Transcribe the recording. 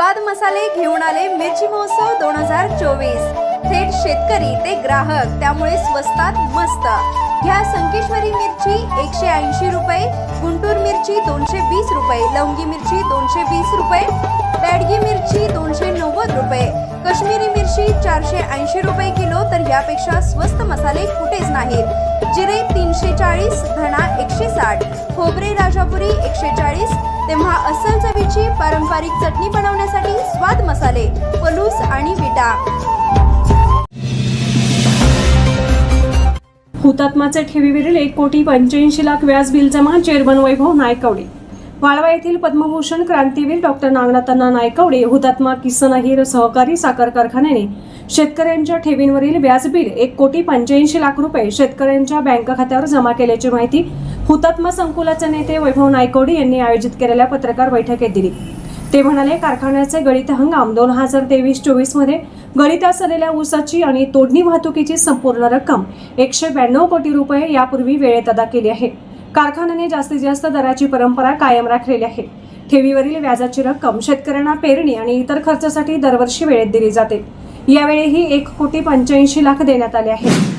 स्वाद मसाले घेऊन आले मिरची महोत्सव 2024। थेट शेतकरी ते ग्राहक, त्यामुळे स्वस्तात मस्त। घ्या संकेश्वरी मिरची 180 रुपये, गुंटूर मिरची 220 रुपये, लवंगी मिरची 220 रुपये, बॅडगी मिरची 290 रुपये, काश्मीरी मिरची 480 रुपये किलो। तर यापेक्षा स्वस्त मसाले कुठेच नाहीत। जिरे 340, धना 160, खोबरे राजापुरी 140। तेव्हा अस्सल चवीची पारंपरिक चटणी बनवण्यासाठी स्वाद मसाले, पलूस आणि विटा। हुतात्माचे ठेवीवरील 1,85,00,000 व्याज बिल जमा। चेअरमन वैभव नायकवडे। वाळवा येथील पद्मभूषण क्रांतीवीर डॉक्टर नागनाथअण्णा नायकवडे हुतात्मा किसन अहिर सहकारी साखर कारखान्याने शेतकऱ्यांच्या ठेवींवरील व्याज बिल 1,85,00,000 रुपये शेतकऱ्यांच्या बँक खात्यावर जमा केल्याची माहिती हुतात्मा संकुलाचे नेते वैभव नायकवडे यांनी आयोजित केलेल्या पत्रकार बैठकीत दिली। ते म्हणाले, कारखान्याचे गळीत हंगाम 2023-24 मध्ये गळीतात आलेल्या ऊसाची आणि तोडणी वाहतुकीची संपूर्ण रक्कम 192 कोटी रुपये यापूर्वी वेळेत अदा केली आहे। कारखान्याने जास्तीत जास्त दराची परंपरा कायम राखलेली आहे। ठेवीवरील व्याजाची रक्कम शेतकऱ्यांना पेरणी आणि इतर खर्चासाठी दरवर्षी वेळेत दिली जाते। यावेळीही 1,85,00,000 देण्यात आले आहे।